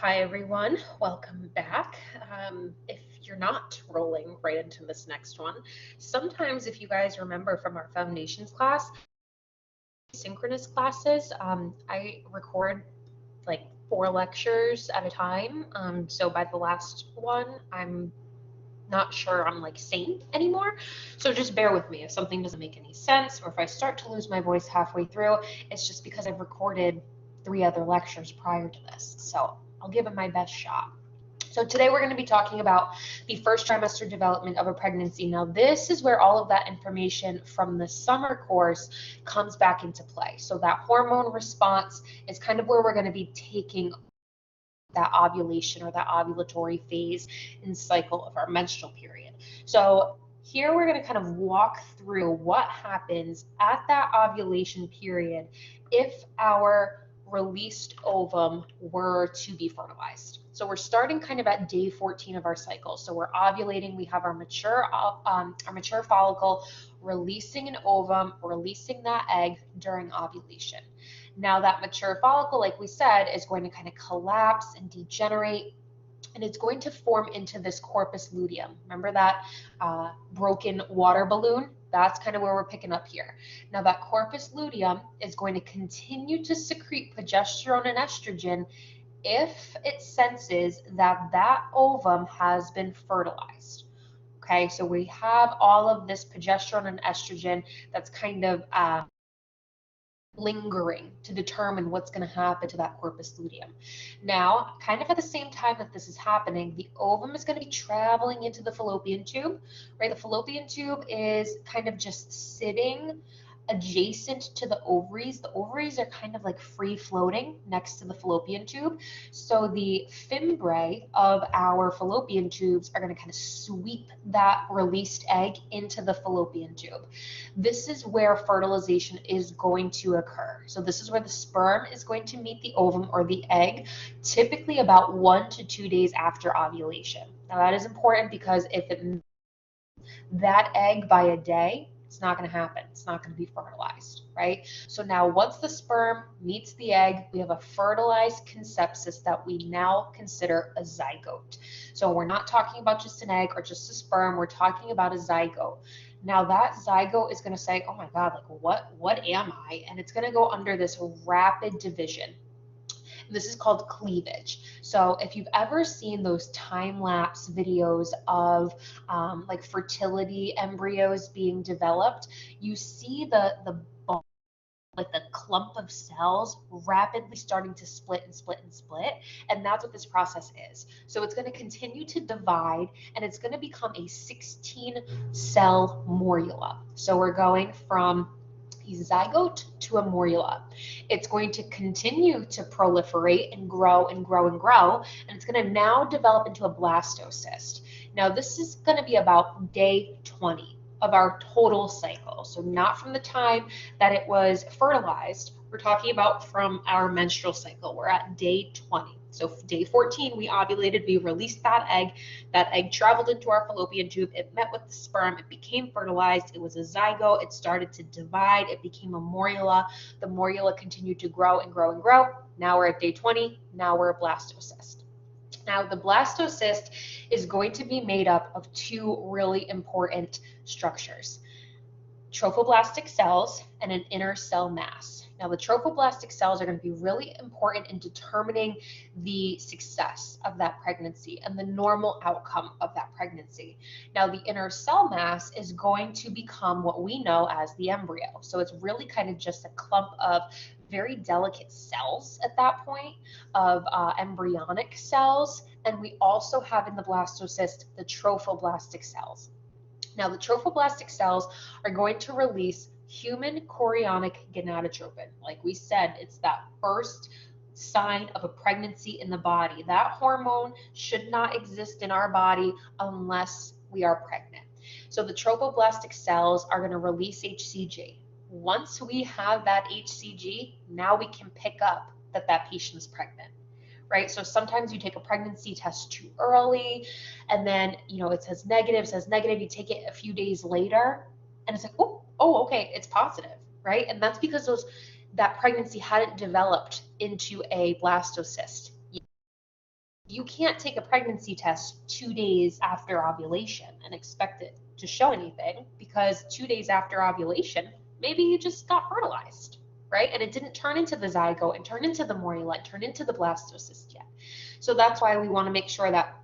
Hi everyone, welcome back. If you're not rolling right into this next one, sometimes if you guys remember from our foundations class, synchronous classes, I record like 4 lectures at a time. So by the last one, I'm not sure I'm like sane anymore. So just bear with me if something doesn't make any sense or if I start to lose my voice halfway through, it's just because I've recorded 3 other lectures prior to this. So I'll give it my best shot. So today we're going to be talking about the first trimester development of a pregnancy. Now this is where all of that information from the summer course comes back into play. So that hormone response is kind of where we're going to be taking that ovulation or that ovulatory phase and cycle of our menstrual period. So here we're going to kind of walk through what happens at that ovulation period if our released ovum were to be fertilized. So we're starting kind of at day 14 of our cycle. So we're ovulating, we have our mature follicle releasing an ovum, releasing that egg during ovulation. Now that mature follicle, like we said, is going to kind of collapse and degenerate, and it's going to form into this corpus luteum. Remember that broken water balloon? That's kind of where we're picking up here. Now that corpus luteum is going to continue to secrete progesterone and estrogen if it senses that that ovum has been fertilized. Okay, so we have all of this progesterone and estrogen that's kind of lingering to determine what's going to happen to that corpus luteum. Now, kind of at the same time that this is happening, the ovum is going to be traveling into the fallopian tube, right? The fallopian tube is kind of just sitting adjacent to the ovaries. The ovaries are kind of like free floating next to the fallopian tube. So the fimbriae of our fallopian tubes are going to kind of sweep that released egg into the fallopian tube. This is where fertilization is going to occur. So this is where the sperm is going to meet the ovum or the egg, typically about 1 to 2 days after ovulation. Now that is important because if it that egg by a day, it's not going to happen. It's not going to be fertilized, right? So now once the sperm meets the egg, we have a fertilized conceptus that we now consider a zygote. So we're not talking about just an egg or just a sperm. We're talking about a zygote. Now that zygote is going to say, oh my God, like what am I? And it's going to go under this rapid division. This is called cleavage. So if you've ever seen those time-lapse videos of like fertility embryos being developed, you see the like the clump of cells rapidly starting to split and split and split. And that's what this process is. So it's going to continue to divide and it's going to become a 16 cell morula. So we're going from a zygote to a morula. It's going to continue to proliferate and grow and grow and grow, and it's going to now develop into a blastocyst. Now, this is going to be about day 20 of our total cycle. So not from the time that it was fertilized. We're talking about from our menstrual cycle. We're at day 20. So day 14, we ovulated, we released that egg. That egg traveled into our fallopian tube. It met with the sperm. It became fertilized. It was a zygote. It started to divide. It became a morula. The morula continued to grow and grow and grow. Now we're at day 20. Now we're a blastocyst. Now, the blastocyst is going to be made up of 2 really important structures: trophoblastic cells and an inner cell mass. Now, the trophoblastic cells are going to be really important in determining the success of that pregnancy and the normal outcome of that pregnancy. Now, the inner cell mass is going to become what we know as the embryo. So it's really kind of just a clump of very delicate cells at that point, of embryonic cells. And we also have in the blastocyst the trophoblastic cells. Now, the trophoblastic cells are going to release human chorionic gonadotropin. Like we said, it's that first sign of a pregnancy in the body. That hormone should not exist in our body unless we are pregnant. So the trophoblastic cells are going to release HCG. Once we have that HCG, now we can pick up that that patient is pregnant. Right? So sometimes you take a pregnancy test too early and then, it says negative, you take it a few days later and it's like, oh, okay, it's positive, right? And that's because that pregnancy hadn't developed into a blastocyst. you can't take a pregnancy test 2 days after ovulation and expect it to show anything, because 2 days after ovulation, maybe you just got fertilized, right? And it didn't turn into the zygote and turn into the morula, turn into the blastocyst yet. So that's why we want to make sure that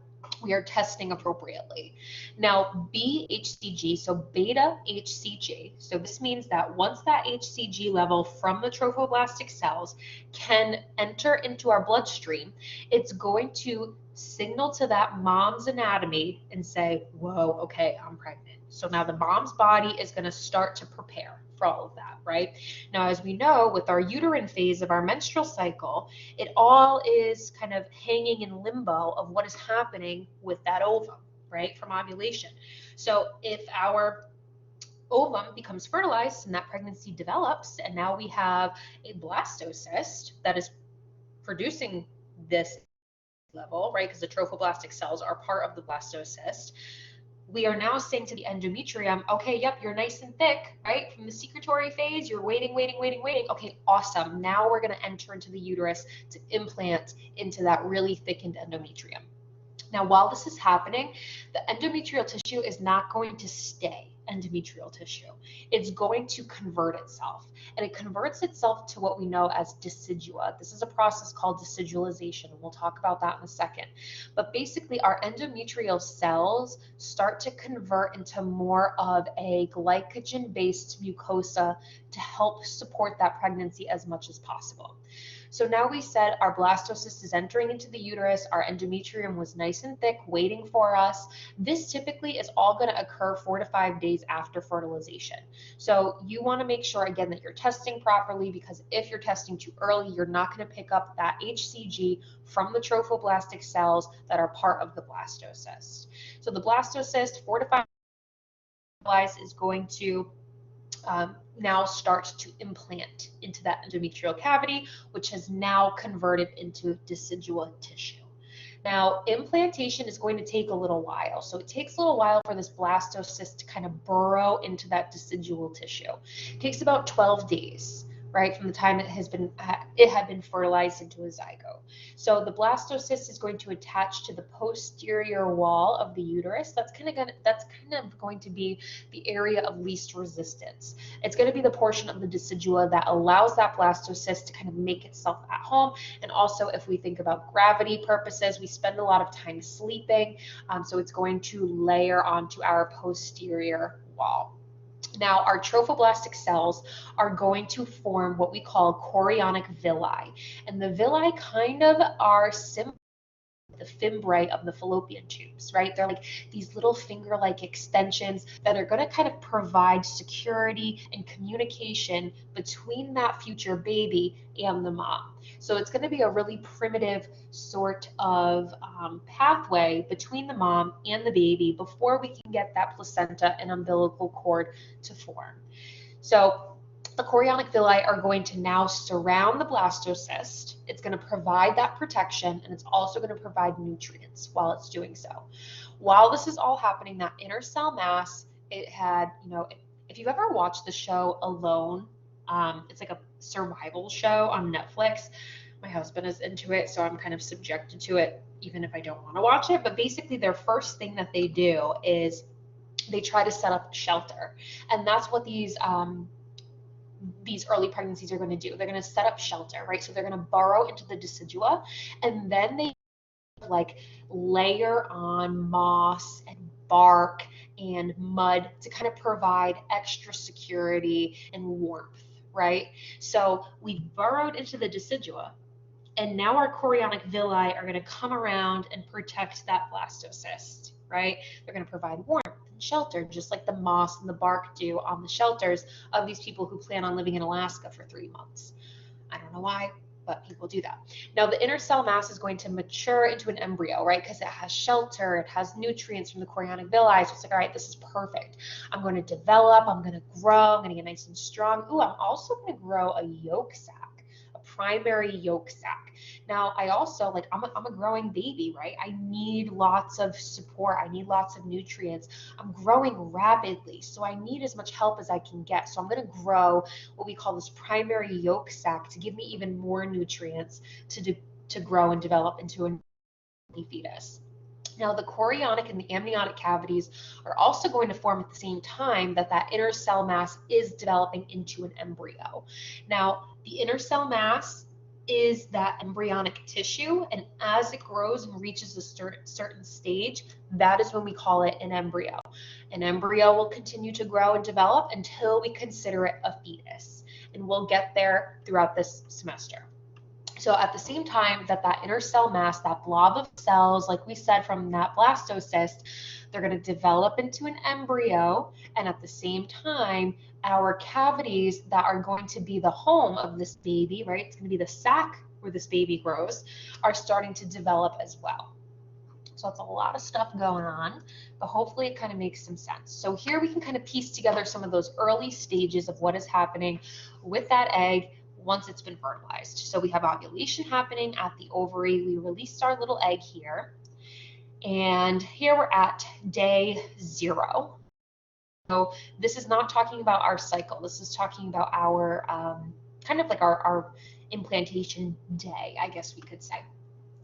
we are testing appropriately. Now, BHCG, so beta HCG, so this means that once that HCG level from the trophoblastic cells can enter into our bloodstream, it's going to signal to that mom's anatomy and say, whoa, okay, I'm pregnant. So now the mom's body is going to start to prepare for all of that, right? Now, as we know, with our uterine phase of our menstrual cycle, it all is kind of hanging in limbo of what is happening with that ovum, right, from ovulation. So if our ovum becomes fertilized and that pregnancy develops, and now we have a blastocyst that is producing this level, right, because the trophoblastic cells are part of the blastocyst, we are now saying to the endometrium, okay, yep, you're nice and thick, right? From the secretory phase, you're waiting. Okay, awesome. Now we're going to enter into the uterus to implant into that really thickened endometrium. Now, while this is happening, the endometrial tissue is not going to stay endometrial tissue. It's going to convert itself, and it converts itself to what we know as decidua. This is a process called decidualization, and we'll talk about that in a second. But basically, our endometrial cells start to convert into more of a glycogen-based mucosa to help support that pregnancy as much as possible. So now we said our blastocyst is entering into the uterus, our endometrium was nice and thick, waiting for us. This typically is all going to occur 4 to 5 days after fertilization. So you want to make sure, again, that you're testing properly, because if you're testing too early, you're not going to pick up that HCG from the trophoblastic cells that are part of the blastocyst. So the blastocyst, 4 to 5 days, is going to now start to implant into that endometrial cavity, which has now converted into decidual tissue. Now, implantation is going to take a little while. So it takes a little while for this blastocyst to kind of burrow into that decidual tissue. It takes about 12 days, right, from the time it had been fertilized into a zygote. So the blastocyst is going to attach to the posterior wall of the uterus. That's kind of going to be the area of least resistance. It's going to be the portion of the decidua that allows that blastocyst to kind of make itself at home. And also, if we think about gravity purposes, we spend a lot of time sleeping, so it's going to layer onto our posterior wall. Now, our trophoblastic cells are going to form what we call chorionic villi, and the villi kind of are similar to the fimbriae of the fallopian tubes, right? They're like these little finger-like extensions that are going to kind of provide security and communication between that future baby and the mom. So it's going to be a really primitive sort of pathway between the mom and the baby before we can get that placenta and umbilical cord to form. So the chorionic villi are going to now surround the blastocyst. It's going to provide that protection, and it's also going to provide nutrients while it's doing so. While this is all happening, that inner cell mass, it had, if you've ever watched the show Alone, it's like a survival show on Netflix. My husband is into it, so I'm kind of subjected to it, even if I don't want to watch it. But basically, their first thing that they do is they try to set up shelter, and that's what these early pregnancies are going to do. They're going to set up shelter, right? So they're going to burrow into the decidua, and then they like layer on moss and bark and mud to kind of provide extra security and warmth, right? So we've burrowed into the decidua, and now our chorionic villi are going to come around and protect that blastocyst, right? They're going to provide warmth and shelter, just like the moss and the bark do on the shelters of these people who plan on living in Alaska for 3 months. I don't know why, but people do that. Now, the inner cell mass is going to mature into an embryo, right? Because it has shelter, it has nutrients from the chorionic villi. So it's like, all right, this is perfect. I'm going to develop, I'm going to grow, I'm going to get nice and strong. Ooh, I'm also going to grow a yolk sac, a primary yolk sac. Now, I also, I'm a growing baby, right? I need lots of support. I need lots of nutrients. I'm growing rapidly, so I need as much help as I can get. So I'm going to grow what we call this primary yolk sac to give me even more nutrients to grow and develop into a fetus. Now, the chorionic and the amniotic cavities are also going to form at the same time that that inner cell mass is developing into an embryo. Now, the inner cell mass is that embryonic tissue, and as it grows and reaches a certain stage, that is when we call it an embryo. An embryo will continue to grow and develop until we consider it a fetus, and we'll get there throughout this semester. So at the same time that that inner cell mass, that blob of cells, like we said from that blastocyst, they're going to develop into an embryo, and at the same time, our cavities that are going to be the home of this baby, right? It's going to be the sac where this baby grows, are starting to develop as well. So that's a lot of stuff going on, but hopefully it kind of makes some sense. So here we can kind of piece together some of those early stages of what is happening with that egg once it's been fertilized. So we have ovulation happening at the ovary. We released our little egg here. And here we're at day 0. So this is not talking about our cycle. This is talking about our kind of like our implantation day, I guess we could say.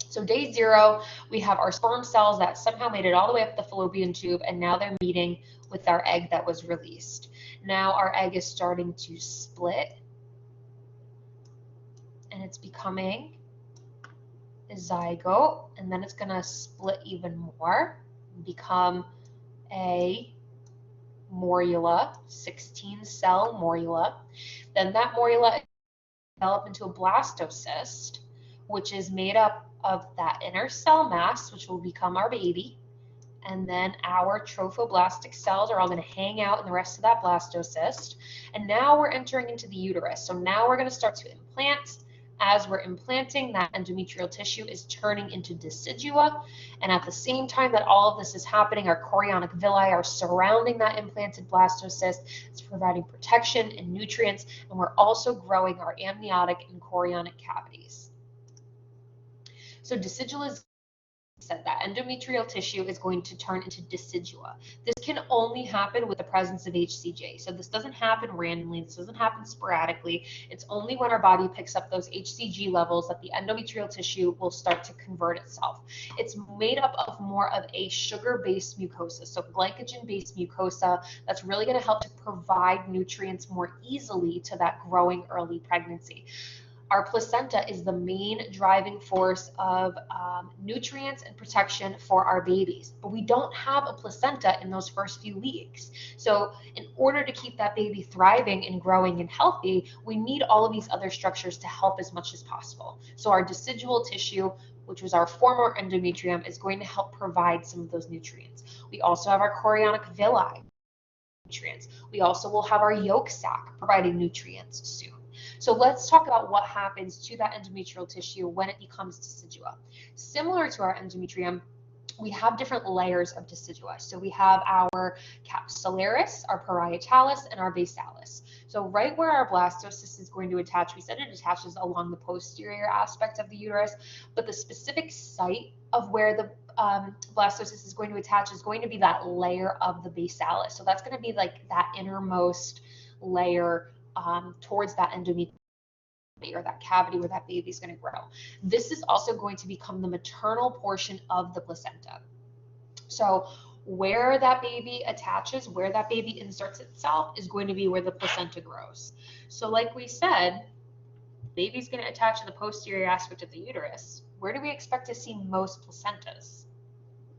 So day 0, we have our sperm cells that somehow made it all the way up the fallopian tube, and now they're meeting with our egg that was released. Now our egg is starting to split, and it's becoming a zygote, and then it's going to split even more and become a morula, 16-cell morula. Then that morula develop into a blastocyst, which is made up of that inner cell mass, which will become our baby, and then our trophoblastic cells are all going to hang out in the rest of that blastocyst. And now we're entering into the uterus. So now we're going to start to implant. As we're implanting, that endometrial tissue is turning into decidua, and at the same time that all of this is happening, our chorionic villi are surrounding that implanted blastocyst. It's providing protection and nutrients, and we're also growing our amniotic and chorionic cavities. So decidua is said that endometrial tissue is going to turn into decidua. This can only happen with the presence of HCG. So this doesn't happen randomly. This doesn't happen sporadically. It's only when our body picks up those HCG levels that the endometrial tissue will start to convert itself. It's made up of more of a sugar-based mucosa, so glycogen-based mucosa that's really going to help to provide nutrients more easily to that growing early pregnancy. Our placenta is the main driving force of nutrients and protection for our babies, but we don't have a placenta in those first few weeks. So in order to keep that baby thriving and growing and healthy, we need all of these other structures to help as much as possible. So our decidual tissue, which was our former endometrium, is going to help provide some of those nutrients. We also have our chorionic villi nutrients. We also will have our yolk sac providing nutrients soon. So let's talk about what happens to that endometrial tissue when it becomes decidua. Similar to our endometrium, we have different layers of decidua. So we have our capsularis, our parietalis, and our basalis. So right where our blastocyst is going to attach, we said it attaches along the posterior aspect of the uterus, but the specific site of where the blastocyst is going to attach is going to be that layer of the basalis. So that's going to be like that innermost layer towards that endometrium or that cavity where that baby is going to grow. This is also going to become the maternal portion of the placenta. So where that baby attaches, where that baby inserts itself is going to be where the placenta grows. So like we said, baby's going to attach to the posterior aspect of the uterus. Where do we expect to see most placentas?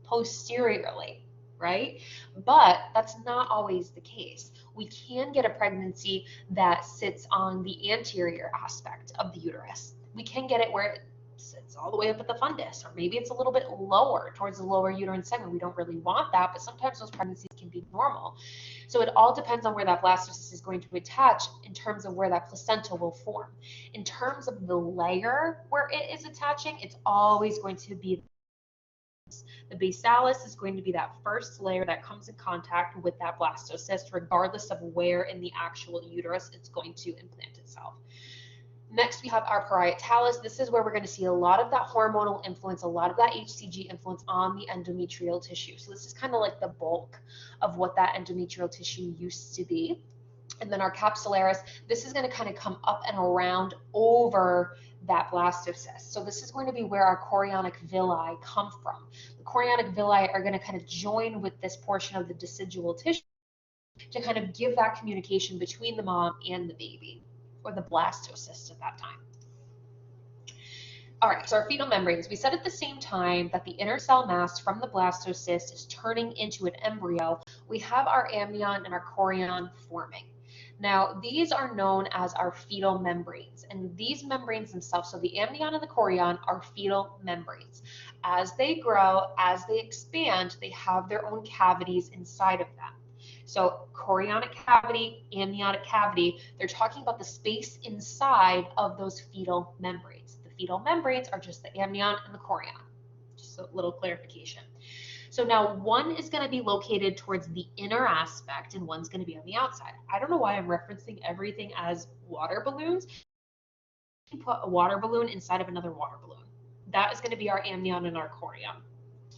Posteriorly, right? But that's not always the case. We can get a pregnancy that sits on the anterior aspect of the uterus. We can get it where it sits all the way up at the fundus, or maybe it's a little bit lower towards the lower uterine segment. We don't really want that, but sometimes those pregnancies can be normal. So it all depends on where that blastocyst is going to attach in terms of where that placenta will form. In terms of the layer where it is attaching, it's always going to be the basalis is going to be that first layer that comes in contact with that blastocyst, regardless of where in the actual uterus it's going to implant itself. Next, we have our parietalis. This is where we're going to see a lot of that hormonal influence, a lot of that HCG influence on the endometrial tissue. So this is kind of like the bulk of what that endometrial tissue used to be. And then our capsularis, this is going to kind of come up and around over that blastocyst. So this is going to be where our chorionic villi come from. The chorionic villi are going to kind of join with this portion of the decidual tissue to kind of give that communication between the mom and the baby, or the blastocyst at that time. All right, so our fetal membranes, we said at the same time that the inner cell mass from the blastocyst is turning into an embryo, we have our amnion and our chorion forming. Now, these are known as our fetal membranes, and these membranes themselves, so the amnion and the chorion are fetal membranes. As they grow, as they expand, they have their own cavities inside of them. So chorionic cavity, amniotic cavity, they're talking about the space inside of those fetal membranes. The fetal membranes are just the amnion and the chorion. Just a little clarification. So now one is going to be located towards the inner aspect and one's going to be on the outside. I don't know why I'm referencing everything as water balloons. You can put a water balloon inside of another water balloon. That is going to be our amnion and our chorion.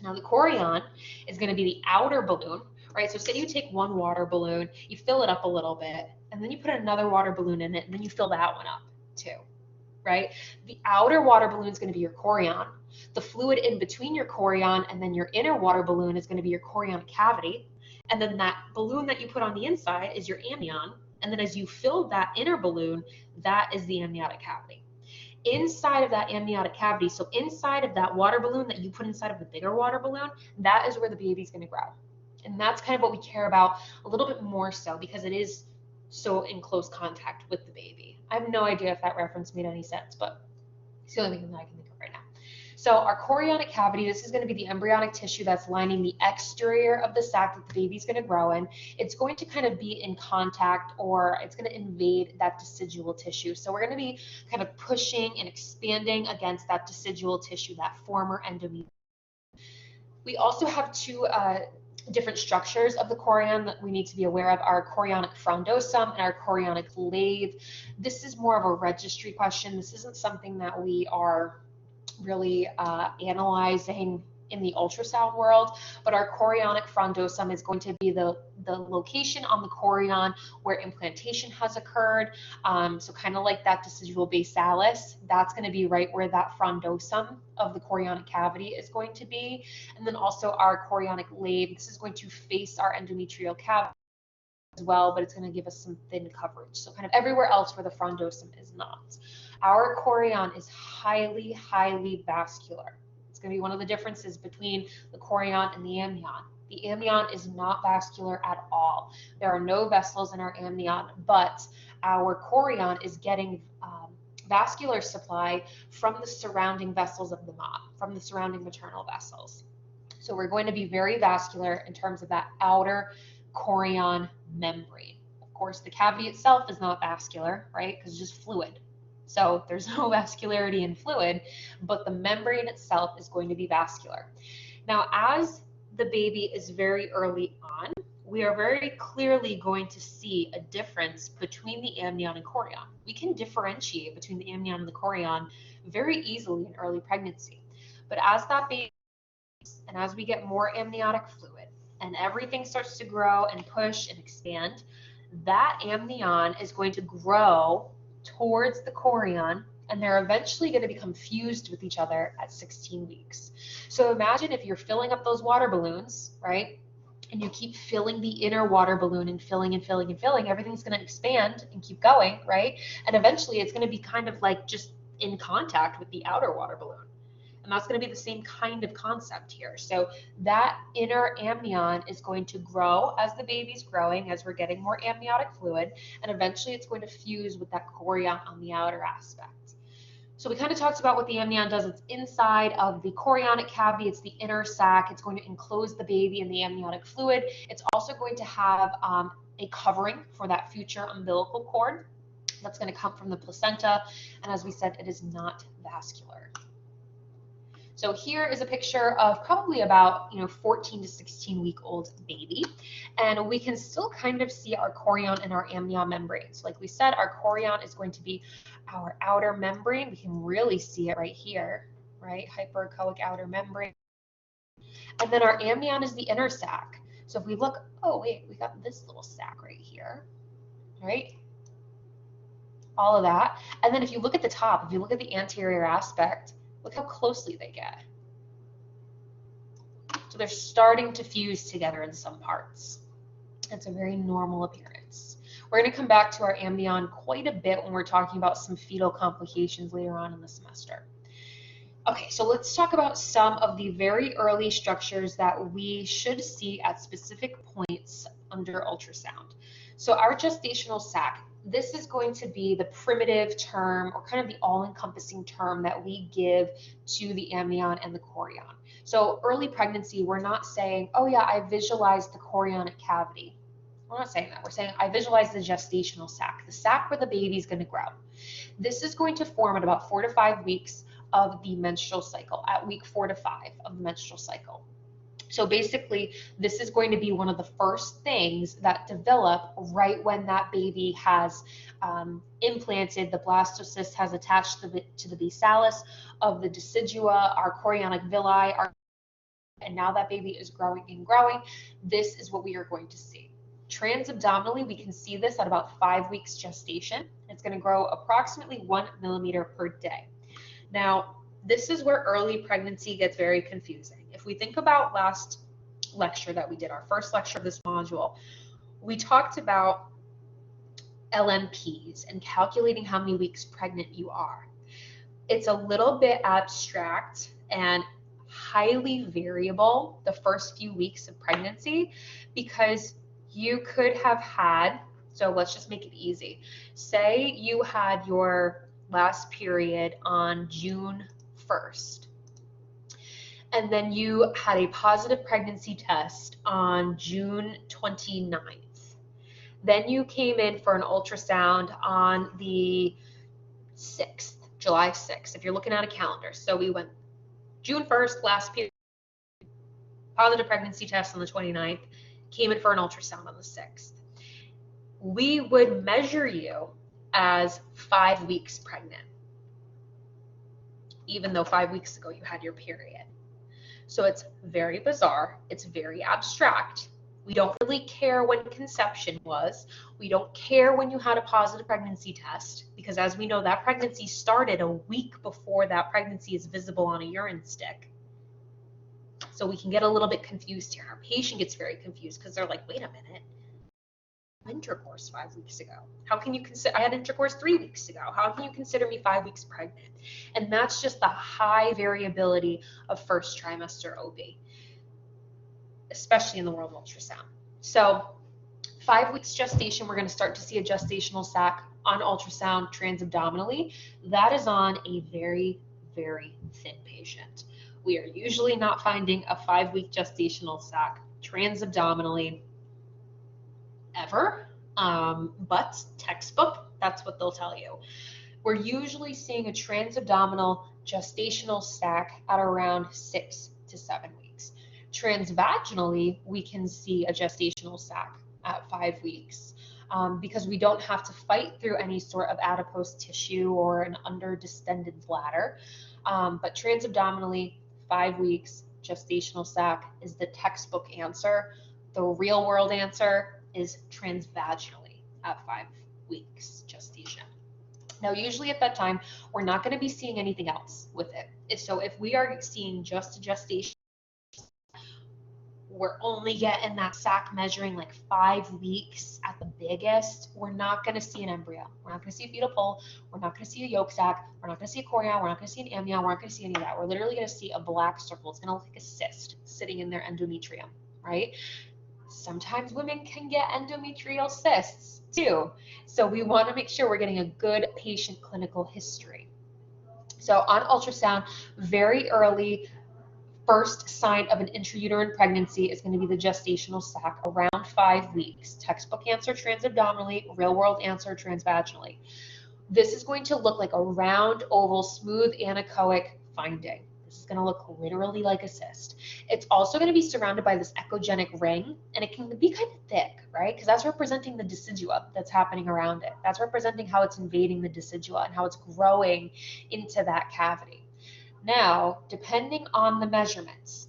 Now the chorion is going to be the outer balloon, right? So say you take one water balloon, you fill it up a little bit, and then you put another water balloon in it, and then you fill that one up too, right? The outer water balloon is going to be your chorion. The fluid in between your chorion and then your inner water balloon is going to be your chorionic cavity. And then that balloon that you put on the inside is your amnion. And then as you fill that inner balloon, that is the amniotic cavity. Inside of that amniotic cavity, so inside of that water balloon that you put inside of the bigger water balloon, that is where the baby's going to grow. And that's kind of what we care about a little bit more so, because it is so in close contact with the baby. I have no idea if that reference made any sense, but it's the only thing that I can think of right now. So our chorionic cavity, this is going to be the embryonic tissue that's lining the exterior of the sac that the baby's going to grow in. It's going to kind of be in contact, or it's going to invade that decidual tissue. So we're going to be kind of pushing and expanding against that decidual tissue, that former endometrium. We also have two different structures of the chorion that we need to be aware of: our chorionic frondosum and our chorionic lathe. This is more of a registry question. This isn't something that we are really analyzing in the ultrasound world, but our chorionic frondosum is going to be the location on the chorion where implantation has occurred. So kind of like that decidual basalis, that's going to be right where that frondosum of the chorionic cavity is going to be. And then also our chorionic lathe, this is going to face our endometrial cavity as well, but it's going to give us some thin coverage. So kind of everywhere else where the frondosum is not. Our chorion is highly, highly vascular. It's going to be one of the differences between the chorion and the amnion. The amnion is not vascular at all. There are no vessels in our amnion, but our chorion is getting vascular supply from the surrounding vessels of the mom, from the surrounding maternal vessels. So we're going to be very vascular in terms of that outer chorion membrane. Of course, the cavity itself is not vascular, right? Because it's just fluid. So there's no vascularity in fluid, but the membrane itself is going to be vascular. Now, as the baby is very early on, we are very clearly going to see a difference between the amnion and chorion. We can differentiate between the amnion and the chorion very easily in early pregnancy. But as that baby, and as we get more amniotic fluid and everything starts to grow and push and expand, that amnion is going to grow towards the chorion, and they're eventually going to become fused with each other at 16 weeks. So imagine if you're filling up those water balloons, right? And you keep filling the inner water balloon and filling and filling and filling, everything's going to expand and keep going, right? And eventually it's going to be kind of like just in contact with the outer water balloon. And that's going to be the same kind of concept here. So that inner amnion is going to grow as the baby's growing, as we're getting more amniotic fluid, and eventually it's going to fuse with that chorion on the outer aspect. So we kind of talked about what the amnion does. It's inside of the chorionic cavity. It's the inner sac. It's going to enclose the baby in the amniotic fluid. It's also going to have a covering for that future umbilical cord that's going to come from the placenta. And as we said, it is not vascular. So here is a picture of probably about 14 to 16 week old baby, and we can still kind of see our chorion and our amnion membranes. Like we said, our chorion is going to be our outer membrane. We can really see it right here, right? Hyperechoic outer membrane. And then our amnion is the inner sac. So if we look, oh wait, we got this little sac right here, right? all of that. And then if you look at the top, if you look at the anterior aspect, look how closely they get. So they're starting to fuse together in some parts. It's a very normal appearance. We're going to come back to our amnion quite a bit when we're talking about some fetal complications later on in the semester. Okay, so let's talk about some of the very early structures that we should see at specific points under ultrasound. So our gestational sac, this is going to be the primitive term, or kind of the all-encompassing term that we give to the amnion and the chorion. So early pregnancy, we're not saying, oh yeah, I visualized the chorionic cavity. We're not saying that. We're saying I visualize the gestational sac, the sac where the baby is going to grow. This is going to form at about 4 to 5 weeks of the menstrual cycle, at week 4 to 5 of the menstrual cycle. So basically, this is going to be one of the first things that develop right when that baby has implanted, the blastocyst has attached to the basalis of the decidua, our chorionic villi, and now that baby is growing and growing. This is what we are going to see. Transabdominally, we can see this at about 5 weeks gestation. It's going to grow approximately 1 millimeter per day. Now, this is where early pregnancy gets very confusing. If we think about last lecture that we did, our first lecture of this module, we talked about LMPs and calculating how many weeks pregnant you are. It's a little bit abstract and highly variable the first few weeks of pregnancy, because you could have had, so let's just make it easy. Say you had your last period on June 1st, and then you had a positive pregnancy test on June 29th. Then you came in for an ultrasound on the 6th, July 6th, if you're looking at a calendar. So we went June 1st, last period, positive pregnancy test on the 29th, came in for an ultrasound on the 6th. We would measure you as 5 weeks pregnant, even though 5 weeks ago you had your period. So it's very bizarre. It's very abstract. We don't really care when conception was. We don't care when you had a positive pregnancy test, because as we know, that pregnancy started a week before that pregnancy is visible on a urine stick. So we can get a little bit confused here. Our patient gets very confused because they're like, wait a minute, intercourse 5 weeks ago. How can you consider, I had intercourse 3 weeks ago. How can you consider me 5 weeks pregnant? And that's just the high variability of first trimester OB, especially in the world of ultrasound. So 5 weeks gestation, we're going to start to see a gestational sac on ultrasound transabdominally. That is on a very, very thin patient. We are usually not finding a 5-week gestational sac transabdominally ever, but textbook, that's what they'll tell you. We're usually seeing a transabdominal gestational sac at around 6 to 7 weeks. Transvaginally, we can see a gestational sac at 5 weeks because we don't have to fight through any sort of adipose tissue or an underdistended bladder. But transabdominally, 5 weeks gestational sac is the textbook answer. The real world answer is transvaginally at 5 weeks gestation. Now, usually at that time, we're not going to be seeing anything else with it. So if we are seeing just a gestation, we're only getting that sac measuring like 5 weeks at the biggest, we're not going to see an embryo. We're not going to see a fetal pole. We're not going to see a yolk sac. We're not going to see a chorion. We're not going to see an amnion. We're not going to see any of that. We're literally going to see a black circle. It's going to look like a cyst sitting in their endometrium, right? Sometimes women can get endometrial cysts too. So we want to make sure we're getting a good patient clinical history. So on ultrasound, very early, first sign of an intrauterine pregnancy is going to be the gestational sac around 5 weeks. Textbook answer transabdominally, real world answer transvaginally. This is going to look like a round, oval, smooth, anechoic finding. This is going to look literally like a cyst. It's also going to be surrounded by this echogenic ring, and it can be kind of thick, right? Because that's representing the decidua that's happening around it. That's representing how it's invading the decidua and how it's growing into that cavity. Now, depending on the measurements,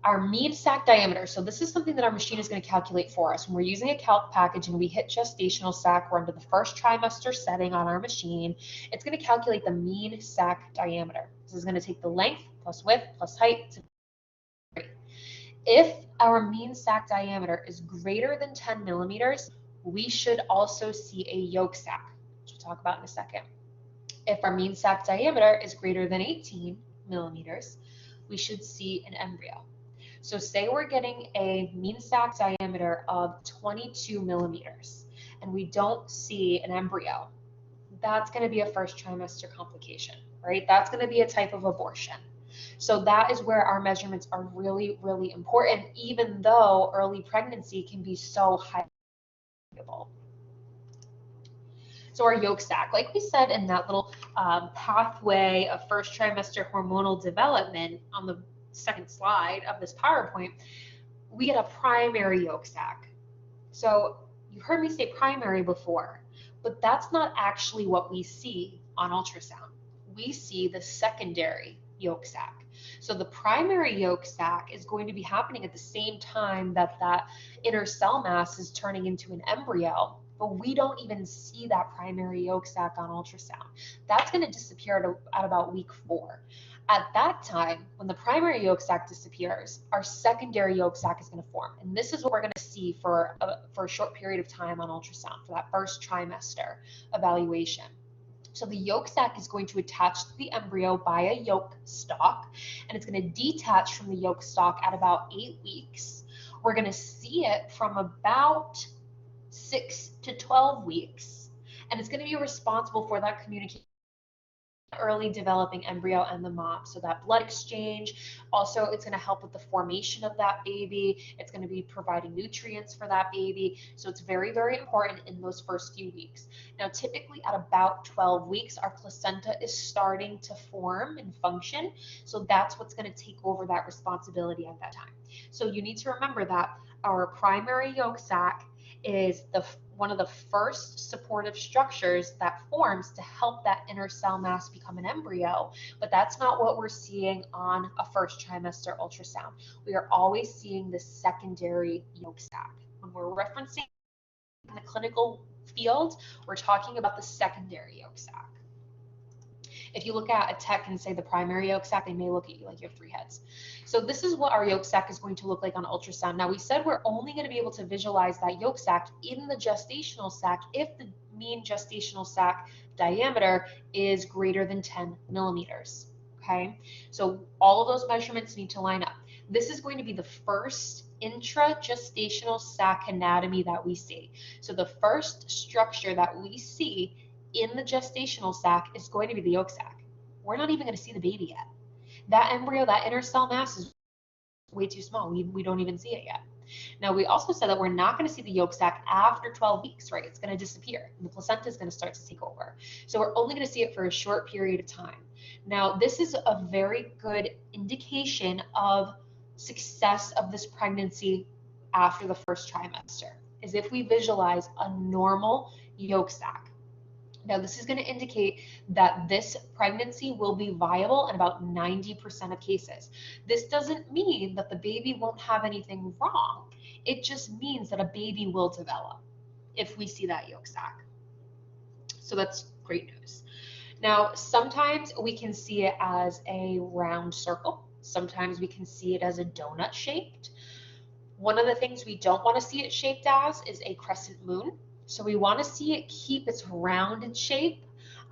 Our mean sac diameter, so this is something that our machine is going to calculate for us. When we're using a calc package and we hit gestational sac, we're under the first trimester setting on our machine, it's going to calculate the mean sac diameter. This is going to take the length plus width plus height. If our mean sac diameter is greater than 10 millimeters, we should also see a yolk sac, which we'll talk about in a second. If our mean sac diameter is greater than 18 millimeters, we should see an embryo. So say we're getting a mean sac diameter of 22 millimeters and we don't see an embryo. That's going to be a first trimester complication, right? That's going to be a type of abortion. So that is where our measurements are really, really important, even though early pregnancy can be so high. So our yolk sac, like we said in that little pathway of first trimester hormonal development on the second slide of this PowerPoint, we get a primary yolk sac. So you heard me say primary before, but that's not actually what we see on ultrasound. We see the secondary yolk sac. So the primary yolk sac is going to be happening at the same time that that inner cell mass is turning into an embryo, but we don't even see that primary yolk sac on ultrasound. That's going to disappear at about week 4. At that time, when the primary yolk sac disappears, our secondary yolk sac is going to form. And this is what we're going to see for a short period of time on ultrasound for that first trimester evaluation. So the yolk sac is going to attach to the embryo by a yolk stalk, and it's going to detach from the yolk stalk at about 8 weeks. We're going to see it from about 6 to 12 weeks, and it's going to be responsible for that communication early developing embryo and the mom. So that blood exchange, also it's going to help with the formation of that baby. It's going to be providing nutrients for that baby. So it's very, very important in those first few weeks. Now, typically at about 12 weeks, our placenta is starting to form and function. So that's what's going to take over that responsibility at that time. So you need to remember that our primary yolk sac is one of the first supportive structures that forms to help that inner cell mass become an embryo, but that's not what we're seeing on a first trimester ultrasound. We are always seeing the secondary yolk sac. When we're referencing in the clinical field, we're talking about the secondary yolk sac. If you look at a tech and say the primary yolk sac, they may look at you like you have 3 heads. So this is what our yolk sac is going to look like on ultrasound. Now we said we're only going to be able to visualize that yolk sac in the gestational sac if the mean gestational sac diameter is greater than 10 millimeters. Okay, so all of those measurements need to line up. This is going to be the first intragestational sac anatomy that we see. So the first structure that we see in the gestational sac is going to be the yolk sac. We're not even going to see the baby yet. That embryo, that inner cell mass is way too small. We don't even see it yet. Now, we also said that we're not going to see the yolk sac after 12 weeks, right? It's going to disappear. And the placenta is going to start to take over. So we're only going to see it for a short period of time. Now, this is a very good indication of success of this pregnancy after the first trimester, is if we visualize a normal yolk sac. Now, this is going to indicate that this pregnancy will be viable in about 90% of cases. This doesn't mean that the baby won't have anything wrong. It just means that a baby will develop if we see that yolk sac. So that's great news. Now, sometimes we can see it as a round circle. Sometimes we can see it as a donut shaped. One of the things we don't want to see it shaped as is a crescent moon. So we want to see it keep its rounded shape.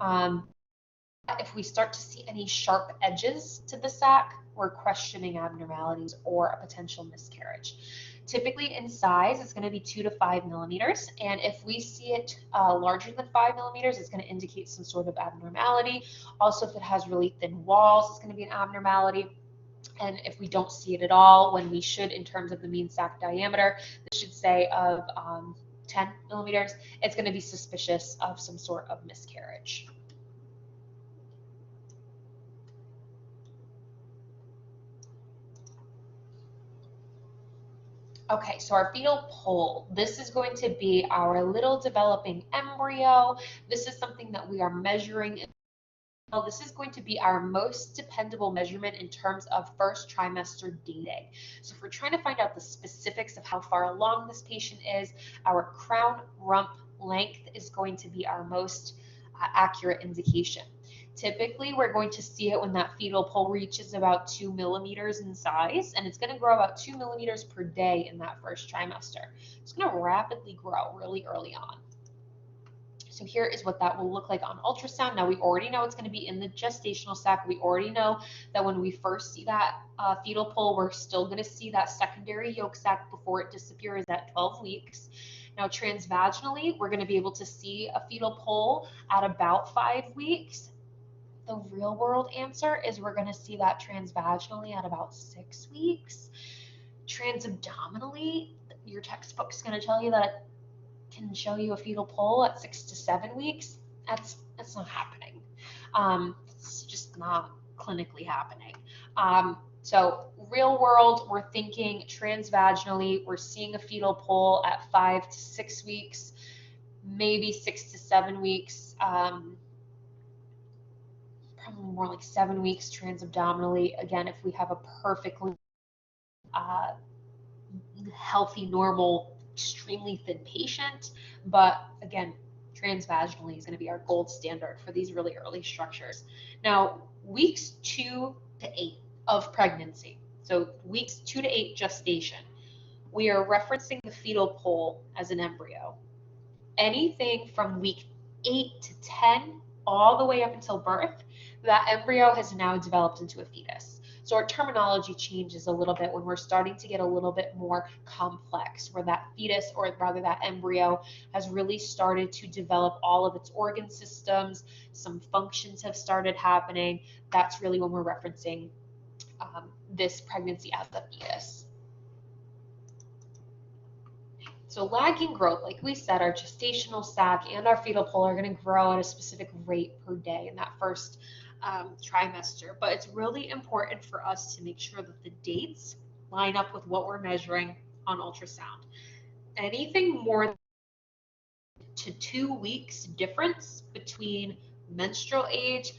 If we start to see any sharp edges to the sac, we're questioning abnormalities or a potential miscarriage. Typically in size, it's going to be 2 to 5 millimeters. And if we see it larger than 5 millimeters, it's going to indicate some sort of abnormality. Also, if it has really thin walls, it's going to be an abnormality. And if we don't see it at all, when we should, in terms of the mean sac diameter, this should say of 10 millimeters, it's going to be suspicious of some sort of miscarriage. Okay, so our fetal pole, this is going to be our little developing embryo. This is something that we are measuring Well, this is going to be our most dependable measurement in terms of first trimester dating. So if we're trying to find out the specifics of how far along this patient is, our crown rump length is going to be our most accurate indication. Typically, we're going to see it when that fetal pole reaches about 2 millimeters in size, and it's going to grow about 2 millimeters per day in that first trimester. It's going to rapidly grow really early on. So here is what that will look like on ultrasound. Now we already know it's going to be in the gestational sac. We already know that when we first see that fetal pole, we're still going to see that secondary yolk sac before it disappears at 12 weeks. Now transvaginally, we're going to be able to see a fetal pole at about 5 weeks. The real world answer is we're going to see that transvaginally at about 6 weeks. Transabdominally, your textbook's going to tell you that it can show you a fetal pole at 6 to 7 weeks. That's not happening. It's just not clinically happening. So real world, we're thinking transvaginally, we're seeing a fetal pole at 5 to 6 weeks, maybe 6 to 7 weeks, probably more like 7 weeks transabdominally. Again, if we have a perfectly healthy, normal, extremely thin patient, but again, transvaginally is going to be our gold standard for these really early structures. Now, weeks 2 to 8 of pregnancy, so weeks 2 to 8 gestation, we are referencing the fetal pole as an embryo. Anything from week 8 to 10 all the way up until birth, that embryo has now developed into a fetus. So our terminology changes a little bit when we're starting to get a little bit more complex, where that fetus, or rather that embryo, has really started to develop all of its organ systems, some functions have started happening. That's really when we're referencing this pregnancy as a fetus. So lagging growth, like we said, our gestational sac and our fetal pole are going to grow at a specific rate per day in that first trimester, but it's really important for us to make sure that the dates line up with what we're measuring on ultrasound. Anything more to 2 weeks difference between menstrual age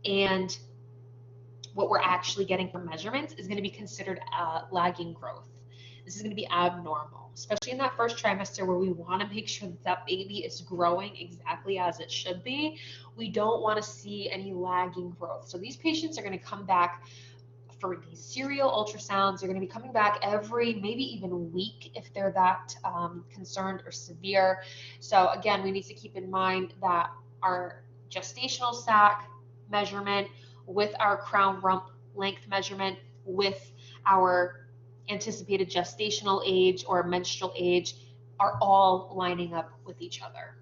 and what we're actually getting from measurements is going to be considered lagging growth. This is going to be abnormal, especially in that first trimester where we want to make sure that that baby is growing exactly as it should be. We don't want to see any lagging growth. So these patients are going to come back for these serial ultrasounds. They're going to be coming back every, maybe even week if they're that concerned or severe. So again, we need to keep in mind that our gestational sac measurement with our crown rump length measurement with our anticipated gestational age or menstrual age are all lining up with each other.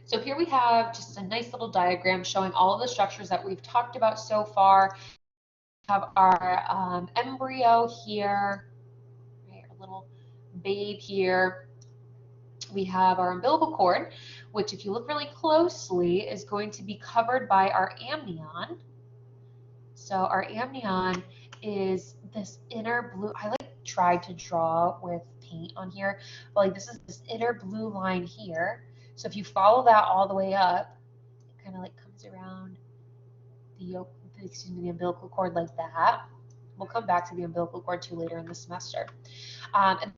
So here we have just a nice little diagram showing all of the structures that we've talked about so far. We have our embryo here, right, our little babe here. We have our umbilical cord, which if you look really closely is going to be covered by our amnion. So our amnion is this inner blue, I tried to draw with paint on here, but like this is this inner blue line here. So if you follow that all the way up, it kind of like comes around the the umbilical cord like that. We'll come back to the umbilical cord too later in the semester. And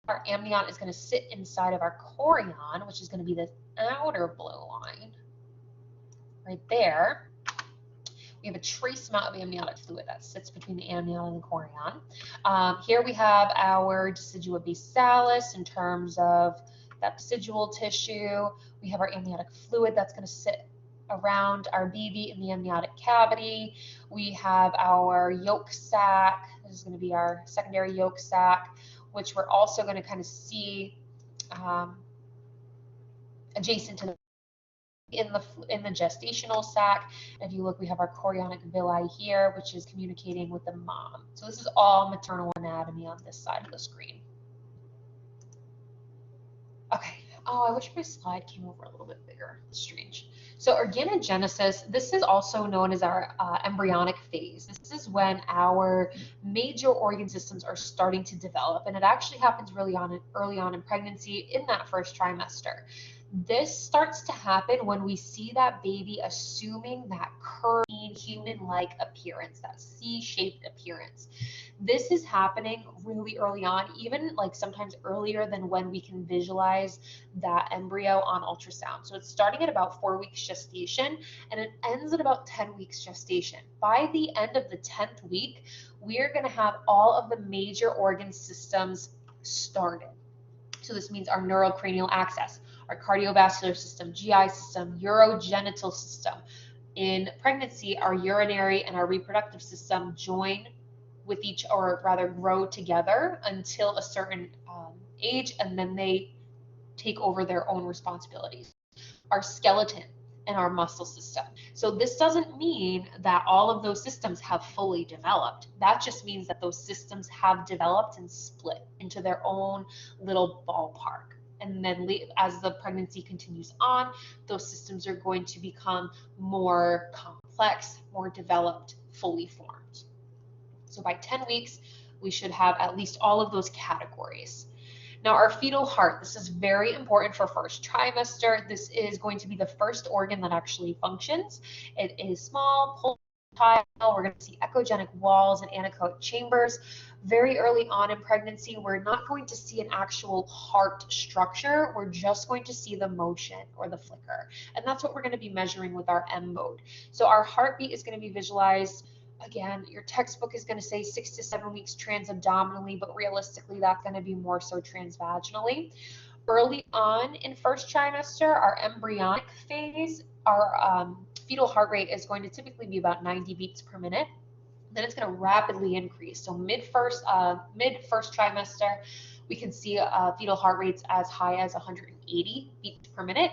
our amnion is going to sit inside of our chorion, which is going to be this outer blue line right there. We have a trace amount of amniotic fluid that sits between the amnion and the chorion. Here we have our decidua basalis in terms of that decidual tissue. We have our amniotic fluid that's going to sit around our BV in the amniotic cavity. We have our yolk sac. This is going to be our secondary yolk sac, which we're also going to kind of see adjacent to the in the gestational sac. And if you look, we have our chorionic villi here, which is communicating with the mom. So this is all maternal anatomy on this side of the screen. Okay. Oh, I wish my slide came over a little bit bigger. It's strange. So organogenesis, this is also known as our embryonic phase. This is when our major organ systems are starting to develop, and it actually happens early on in pregnancy in that first trimester. This starts to happen when we see that baby assuming that curvy human-like appearance, that C-shaped appearance. This is happening really early on, even like sometimes earlier than when we can visualize that embryo on ultrasound. So it's starting at about 4 weeks gestation and it ends at about 10 weeks gestation. By the end of the 10th week, we are going to have all of the major organ systems started. So this means our neurocranial axis, our cardiovascular system, GI system, urogenital system. In pregnancy, our urinary and our reproductive system join with each, or rather grow together until a certain age, and then they take over their own responsibilities. Our skeleton and our muscle system. So this doesn't mean that all of those systems have fully developed. That just means that those systems have developed and split into their own little ballpark. And then as the pregnancy continues on, those systems are going to become more complex, more developed, fully formed. So by 10 weeks, we should have at least all of those categories. Now, our fetal heart, this is very important for first trimester. This is going to be the first organ that actually functions. It is small, pulsatile. We're going to see echogenic walls and anechoic chambers. Very early on in pregnancy, we're not going to see an actual heart structure. We're just going to see the motion or the flicker. And that's what we're going to be measuring with our M mode. So our heartbeat is going to be visualized. Again, your textbook is going to say 6 to 7 weeks transabdominally, but realistically, that's going to be more so transvaginally. Early on in first trimester, our embryonic phase, our fetal heart rate is going to typically be about 90 beats per minute. Then it's going to rapidly increase. So mid first trimester, we can see fetal heart rates as high as 180 beats per minute.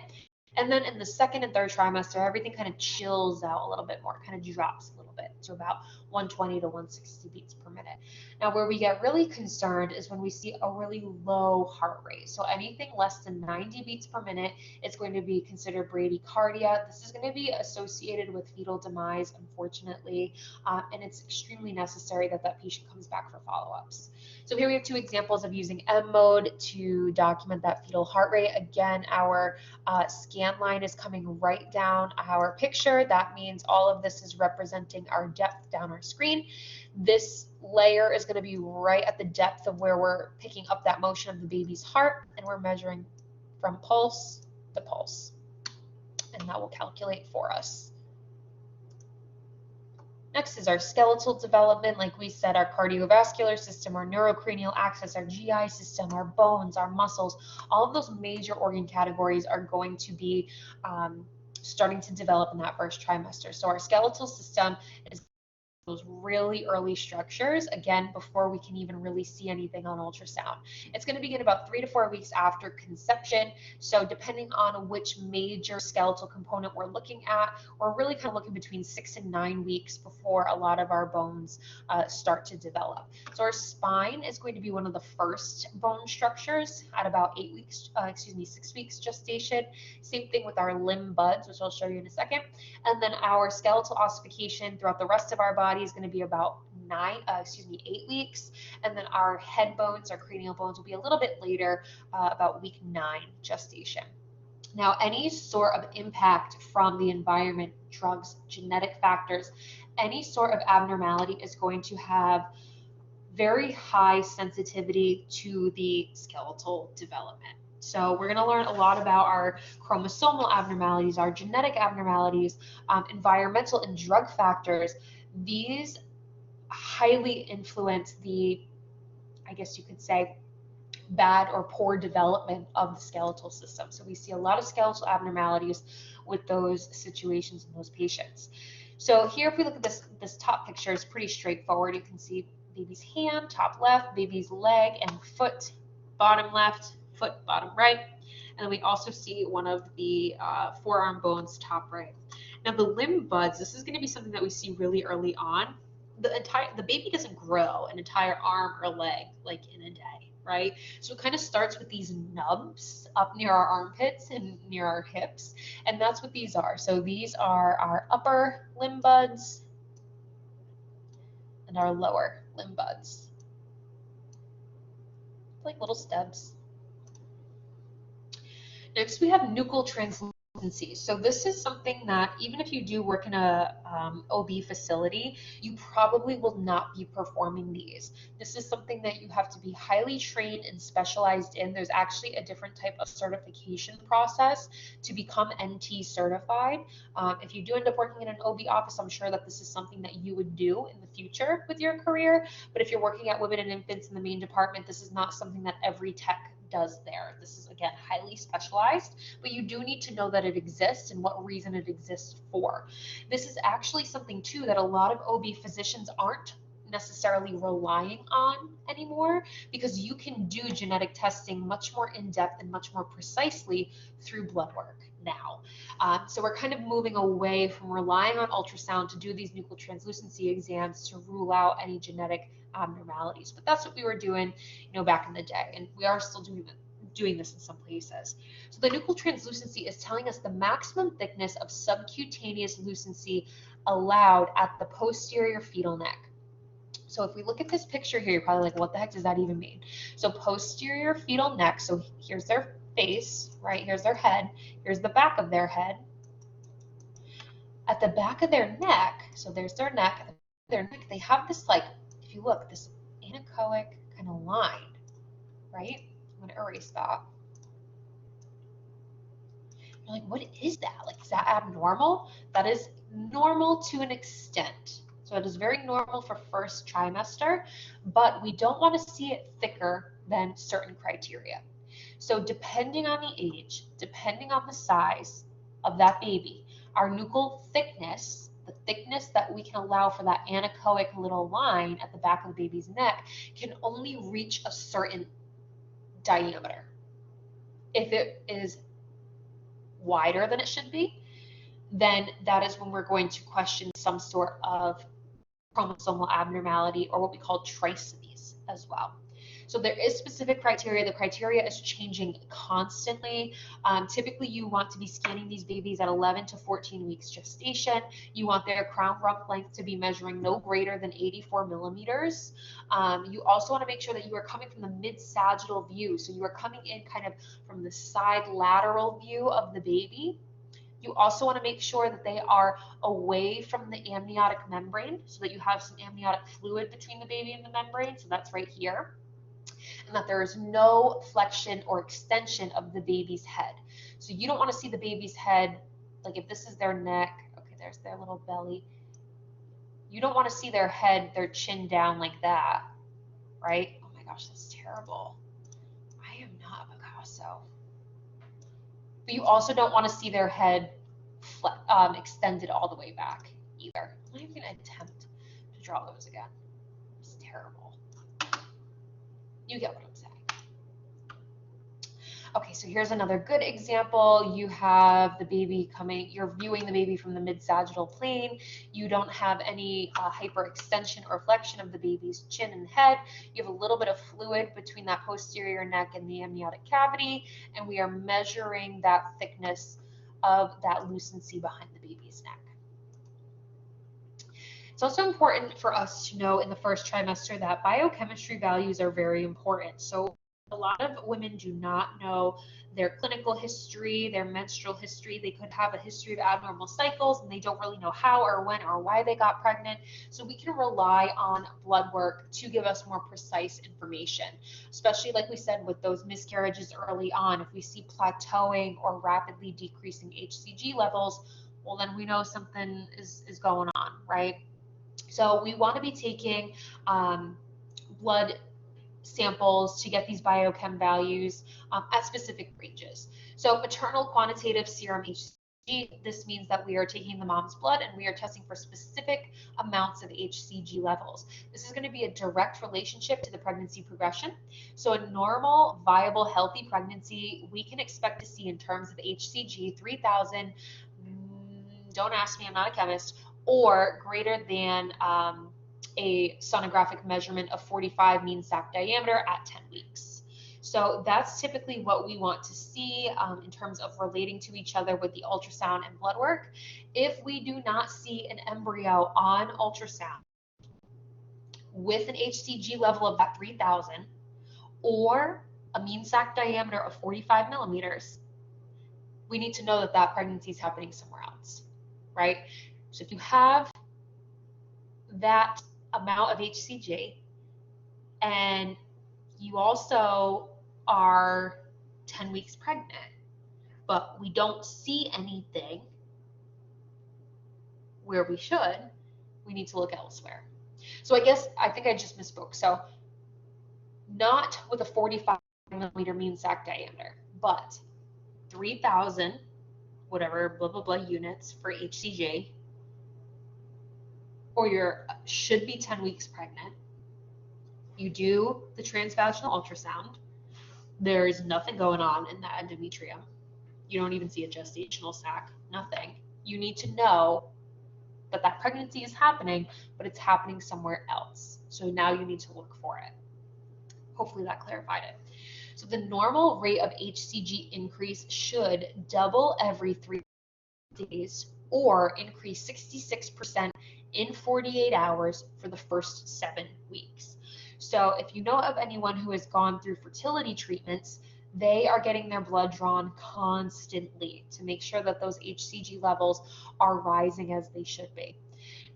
And then in the second and third trimester, everything kind of chills out a little bit more, kind of drops a little bit to about 120 to 160 beats per minute. Now, where we get really concerned is when we see a really low heart rate. So anything less than 90 beats per minute is going to be considered bradycardia. This is going to be associated with fetal demise, unfortunately, and it's extremely necessary that that patient comes back for follow-ups. So here we have two examples of using M mode to document that fetal heart rate. Again, our scan line is coming right down our picture. That means all of this is representing our depth down our screen. This layer is going to be right at the depth of where we're picking up that motion of the baby's heart, and we're measuring from pulse to pulse, and that will calculate for us. Next is our skeletal development. Like we said, our cardiovascular system, our neurocranial axis, our GI system, our bones, our muscles, all of those major organ categories are going to be starting to develop in that first trimester. So our skeletal system is those really early structures, again, before we can even really see anything on ultrasound. It's going to begin about 3 to 4 weeks after conception. So depending on which major skeletal component we're looking at, we're really kind of looking between 6 and 9 weeks before a lot of our bones start to develop. So our spine is going to be one of the first bone structures at about 6 weeks gestation. Same thing with our limb buds, which I'll show you in a second. And then our skeletal ossification throughout the rest of our body is going to be about 8 weeks, and then our head bones, our cranial bones, will be a little bit later, about week 9 gestation. Now, any sort of impact from the environment, drugs, genetic factors, any sort of abnormality is going to have very high sensitivity to the skeletal development. So we're going to learn a lot about our chromosomal abnormalities, our genetic abnormalities, environmental and drug factors. These highly influence the, I guess you could say, bad or poor development of the skeletal system. So we see a lot of skeletal abnormalities with those situations in those patients. So here, if we look at this top picture, it's pretty straightforward. You can see baby's hand, top left, baby's leg and foot, bottom left, foot, bottom right. And then we also see one of the forearm bones, top right. Now the limb buds, this is going to be something that we see really early on. The baby doesn't grow an entire arm or leg like in a day, right? So it kind of starts with these nubs up near our armpits and near our hips, and that's what these are. So these are our upper limb buds and our lower limb buds, like little stubs. Next, we have nuchal translucency. So this is something that even if you do work in a OB facility, you probably will not be performing these. This is something that you have to be highly trained and specialized in. There's actually a different type of certification process to become NT certified. If you do end up working in an OB office, I'm sure that this is something that you would do in the future with your career. But if you're working at women and infants in the main department, this is not something that every tech does there. This is, again, highly specialized, but you do need to know that it exists and what reason it exists for. This is actually something too that a lot of OB physicians aren't necessarily relying on anymore, because you can do genetic testing much more in depth and much more precisely through blood work now. So we're kind of moving away from relying on ultrasound to do these nuchal translucency exams to rule out any genetic abnormalities. But that's what we were doing, back in the day, and we are still doing this in some places. So the nuchal translucency is telling us the maximum thickness of subcutaneous lucency allowed at the posterior fetal neck. So if we look at this picture here, you're probably like, what the heck does that even mean? So posterior fetal neck, so here's their face, right? Here's their head. Here's the back of their head. At the back of their neck, so there's their neck. At their neck, they have this, like, if you look, this anechoic kind of line, right? I'm going to erase that. You're like, what is that? Like, is that abnormal? That is normal to an extent. So it is very normal for first trimester, but we don't want to see it thicker than certain criteria. So depending on the age, depending on the size of that baby, our nuchal thickness, the thickness that we can allow for that anechoic little line at the back of the baby's neck, can only reach a certain diameter. If it is wider than it should be, then that is when we're going to question some sort of chromosomal abnormality, or what we call trisomies as well. So there is specific criteria. The criteria is changing constantly. Typically, you want to be scanning these babies at 11 to 14 weeks gestation. You want their crown rump length to be measuring no greater than 84 millimeters. You also want to make sure that you are coming from the mid-sagittal view. So you are coming in kind of from the side lateral view of the baby. You also want to make sure that they are away from the amniotic membrane, so that you have some amniotic fluid between the baby and the membrane. So that's right here. And that there is no flexion or extension of the baby's head. So you don't want to see the baby's head, like if this is their neck, okay, there's their little belly. You don't want to see their head, their chin down like that, right? Oh my gosh, that's terrible. I am not a Picasso. But you also don't want to see their head extended all the way back either. I'm not even going to attempt to draw those again. It's terrible. You get what I'm saying. Okay, so here's another good example. You have the baby coming, you're viewing the baby from the mid-sagittal plane. You don't have any hyperextension or flexion of the baby's chin and head. You have a little bit of fluid between that posterior neck and the amniotic cavity, and we are measuring that thickness of that lucency behind the baby's neck. It's also important for us to know in the first trimester that biochemistry values are very important. So a lot of women do not know their clinical history, their menstrual history. They could have a history of abnormal cycles and they don't really know how or when or why they got pregnant. So we can rely on blood work to give us more precise information, especially like we said with those miscarriages early on. If we see plateauing or rapidly decreasing HCG levels, well, then we know something is going on, right? So we want to be taking blood samples to get these biochem values at specific ranges. So maternal quantitative serum HCG, this means that we are taking the mom's blood and we are testing for specific amounts of HCG levels. This is going to be a direct relationship to the pregnancy progression. So a normal, viable, healthy pregnancy, we can expect to see in terms of HCG 3,000, don't ask me, I'm not a chemist, or greater than a sonographic measurement of 45 mean sac diameter at 10 weeks. So that's typically what we want to see in terms of relating to each other with the ultrasound and blood work. If we do not see an embryo on ultrasound with an HCG level of that 3,000 or a mean sac diameter of 45 millimeters, we need to know that that pregnancy is happening somewhere else, right? So if you have that amount of HCG and you also are 10 weeks pregnant, but we don't see anything where we should, we need to look elsewhere. So I think I just misspoke. So not with a 45 millimeter mean sac diameter, but 3,000 whatever blah blah blah units for HCG, or you should be 10 weeks pregnant. You do the transvaginal ultrasound. There is nothing going on in that endometrium. You don't even see a gestational sac, nothing. You need to know that that pregnancy is happening, but it's happening somewhere else. So now you need to look for it. Hopefully that clarified it. So the normal rate of HCG increase should double every 3 days or increase 66% in 48 hours for the first 7 weeks. So if you know of anyone who has gone through fertility treatments, they are getting their blood drawn constantly to make sure that those HCG levels are rising as they should be.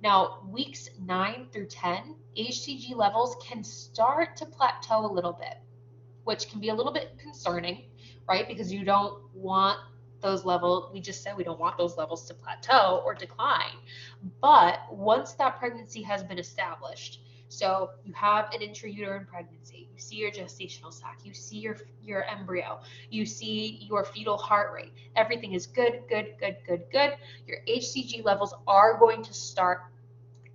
Now, weeks 9 through 10, HCG levels can start to plateau a little bit, which can be a little bit concerning, right? Because you don't want those levels, we just said we don't want those levels to plateau or decline. But once that pregnancy has been established, so you have an intrauterine pregnancy, you see your gestational sac, you see your embryo, you see your fetal heart rate, everything is good. Your HCG levels are going to start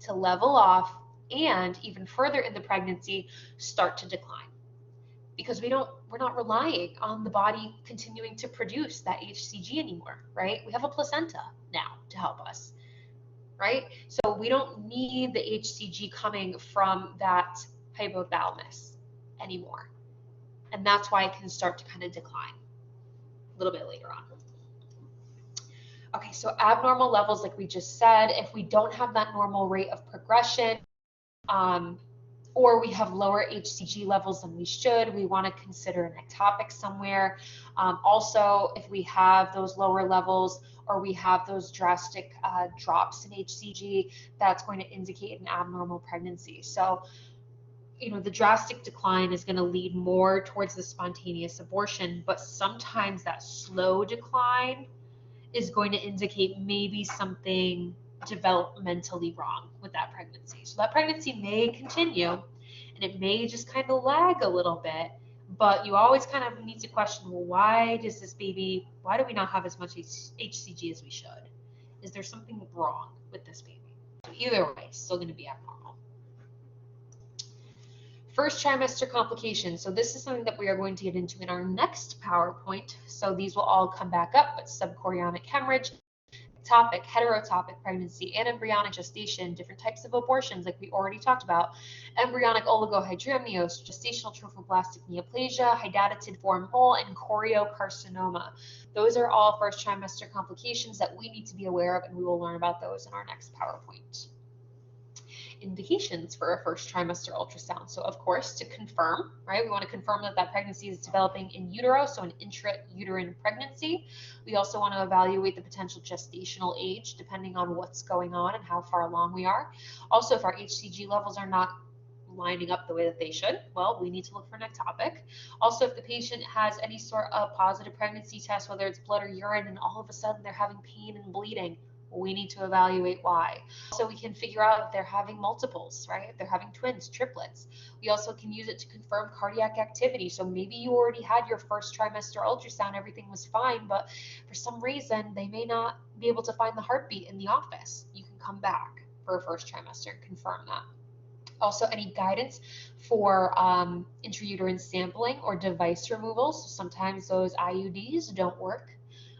to level off and even further in the pregnancy start to decline. Because we're not relying on the body continuing to produce that HCG anymore, right? We have a placenta now to help us, right? So we don't need the HCG coming from that hypothalamus anymore. And that's why it can start to kind of decline a little bit later on. Okay, so abnormal levels, like we just said, if we don't have that normal rate of progression, or we have lower HCG levels than we should, we want to consider an ectopic somewhere. Also, if we have those lower levels or we have those drastic drops in HCG, that's going to indicate an abnormal pregnancy. So, the drastic decline is going to lead more towards the spontaneous abortion, but sometimes that slow decline is going to indicate maybe something developmentally wrong with that pregnancy. So that pregnancy may continue and it may just kind of lag a little bit, but you always kind of need to question, well, why do we not have as much HCG as we should? Is there something wrong with this baby? So either way, it's still going to be abnormal. First trimester complications. So this is something that we are going to get into in our next PowerPoint. So these will all come back up, but subchorionic hemorrhage, ectopic, heterotopic pregnancy, and embryonic gestation, different types of abortions like we already talked about, embryonic oligohydramnios, gestational trophoblastic neoplasia, hydatided form mole, and choriocarcinoma. Those are all first trimester complications that we need to be aware of, and we will learn about those in our next PowerPoint. Indications for a first trimester ultrasound. So of course, to confirm, right, we want to confirm that that pregnancy is developing in utero, so an intrauterine pregnancy. We also want to evaluate the potential gestational age depending on what's going on and how far along we are. Also, if our HCG levels are not lining up the way that they should, well, we need to look for an ectopic. Also, if the patient has any sort of positive pregnancy test, whether it's blood or urine, and all of a sudden they're having pain and bleeding, we need to evaluate why. So we can figure out if they're having multiples, right? If they're having twins, triplets. We also can use it to confirm cardiac activity. So maybe you already had your first trimester ultrasound, everything was fine, but for some reason they may not be able to find the heartbeat in the office. You can come back for a first trimester and confirm that. Also, any guidance for intrauterine sampling or device removals. So sometimes those IUDs don't work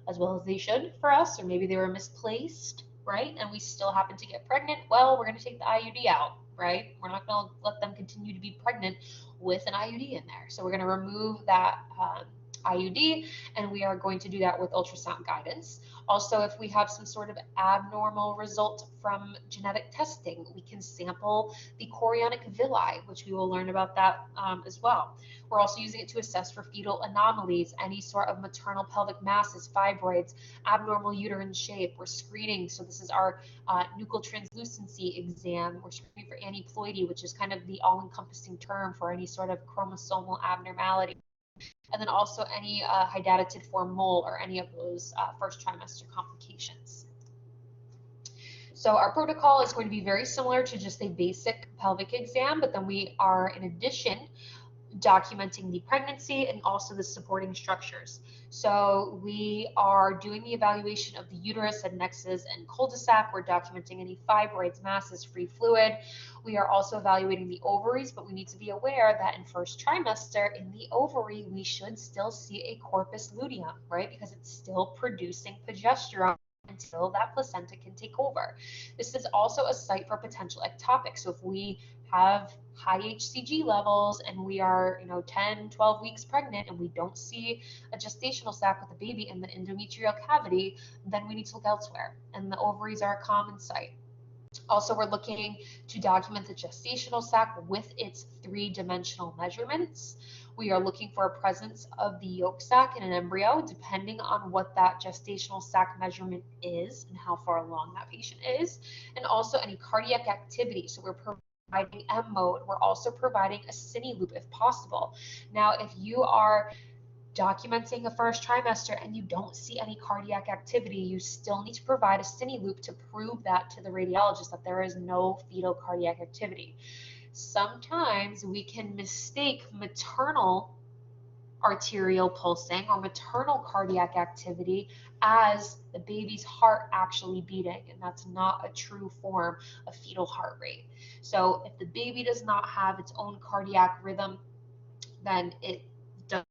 as well as they should for us, or maybe they were misplaced, right? And we still happen to get pregnant. Well, we're going to take the IUD out, right? We're not going to let them continue to be pregnant with an IUD in there. So we're going to remove that IUD, and we are going to do that with ultrasound guidance. Also, if we have some sort of abnormal result from genetic testing, we can sample the chorionic villi, which we will learn about that as well. We're also using it to assess for fetal anomalies, any sort of maternal pelvic masses, fibroids, abnormal uterine shape. We're screening, so this is our nuchal translucency exam. We're screening for aneuploidy, which is kind of the all-encompassing term for any sort of chromosomal abnormality. And then also any hydatid form mole or any of those first trimester complications. So our protocol is going to be very similar to just a basic pelvic exam, but then we are, in addition, documenting the pregnancy and also the supporting structures. So we are doing the evaluation of the uterus, adnexus, and cul-de-sac. We're documenting any fibroids, masses, free fluid. We are also evaluating the ovaries, but we need to be aware that in first trimester, in the ovary, we should still see a corpus luteum, right? Because it's still producing progesterone until that placenta can take over. This is also a site for potential ectopic. So if we have high HCG levels and we are 10, 12 weeks pregnant and we don't see a gestational sac with a baby in the endometrial cavity, then we need to look elsewhere, and the ovaries are a common site. Also, we're looking to document the gestational sac with its three-dimensional measurements. We are looking for a presence of the yolk sac in an embryo, depending on what that gestational sac measurement is and how far along that patient is, and also any cardiac activity. So we're providing M mode. We're also providing a cine loop if possible. Now, if you are documenting a first trimester and you don't see any cardiac activity, you still need to provide a cine loop to prove that to the radiologist that there is no fetal cardiac activity. Sometimes we can mistake maternal arterial pulsing or maternal cardiac activity as the baby's heart actually beating, and that's not a true form of fetal heart rate. So if the baby does not have its own cardiac rhythm, then it does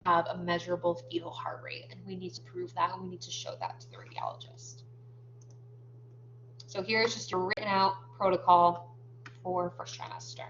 have a measurable fetal heart rate, and we need to prove that, and we need to show that to the radiologist. So here's just a written out protocol for first trimester.